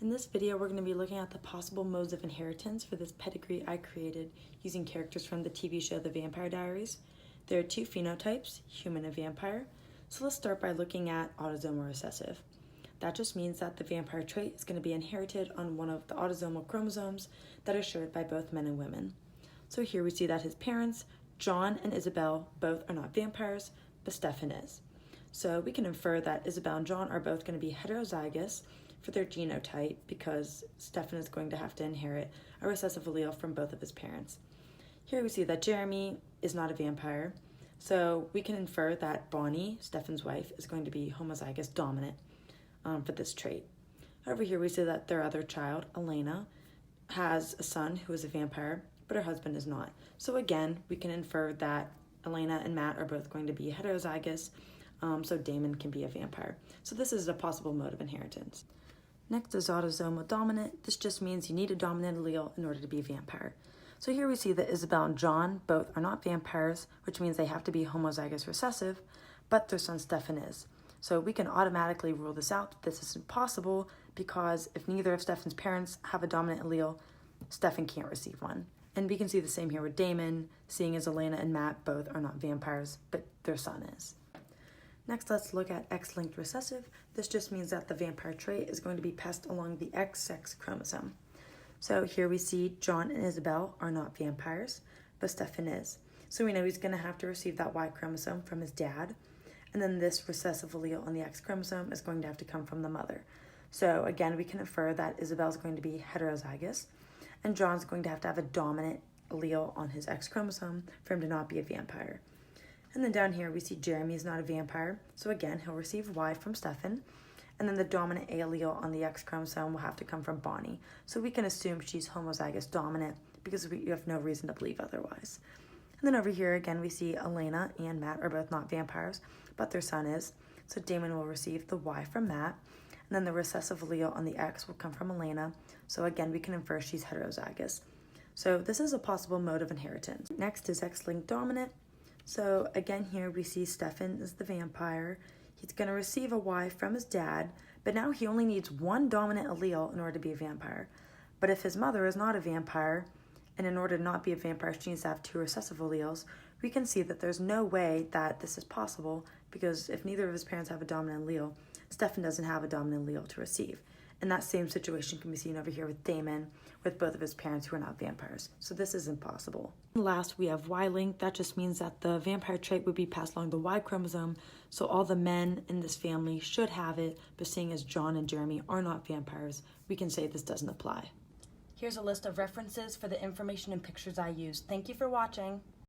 In this video, we're going to be looking at the possible modes of inheritance for this pedigree I created using characters from the TV show The Vampire Diaries. There are two phenotypes, human and vampire. So let's start by looking at autosomal recessive. That just means that the vampire trait is going to be inherited on one of the autosomal chromosomes that are shared by both men and women. So here we see that his parents, John and Isabel, both are not vampires, but Stefan is. So we can infer that Isabel and John are both going to be heterozygous for their genotype because Stefan is going to have to inherit a recessive allele from both of his parents. Here we see that Jeremy is not a vampire, so we can infer that Bonnie, Stefan's wife, is going to be homozygous dominant for this trait. Over here we see that their other child, Elena, has a son who is a vampire, but her husband is not. So again, we can infer that Elena and Matt are both going to be heterozygous, so Damon can be a vampire. So this is a possible mode of inheritance. Next is autosomal dominant. This just means you need a dominant allele in order to be a vampire. So here we see that Isabel and John both are not vampires, which means they have to be homozygous recessive, but their son Stefan is. So we can automatically rule this out. This is impossible because if neither of Stefan's parents have a dominant allele, Stefan can't receive one. And we can see the same here with Damon, seeing as Elena and Matt both are not vampires, but their son is. Next, let's look at X-linked recessive. This just means that the vampire trait is going to be passed along the X sex chromosome. So here we see John and Isabel are not vampires, but Stefan is. So we know he's going to have to receive that Y chromosome from his dad, and then this recessive allele on the X chromosome is going to have to come from the mother. So again, we can infer that Isabel is going to be heterozygous, and John's going to have a dominant allele on his X chromosome for him to not be a vampire. And then down here we see Jeremy is not a vampire, so again he'll receive Y from Stefan, and then the dominant A allele on the X chromosome will have to come from Bonnie. So we can assume she's homozygous dominant because we have no reason to believe otherwise. And then over here again we see Elena and Matt are both not vampires, but their son is, so Damon will receive the Y from Matt, and then the recessive allele on the X will come from Elena, so again we can infer she's heterozygous. So this is a possible mode of inheritance. Next is X-linked dominant. So again here we see Stefan is the vampire. He's going to receive a Y from his dad, but now he only needs one dominant allele in order to be a vampire. But if his mother is not a vampire, and in order to not be a vampire she needs to have two recessive alleles, we can see that there's no way that this is possible because if neither of his parents have a dominant allele, Stefan doesn't have a dominant allele to receive. And that same situation can be seen over here with Damon, with both of his parents who are not vampires. So this is impossible. Last, we have Y-linked. That just means that the vampire trait would be passed along the Y chromosome, so all the men in this family should have it, but seeing as John and Jeremy are not vampires, we can say this doesn't apply. Here's a list of references for the information and pictures I used. Thank you for watching.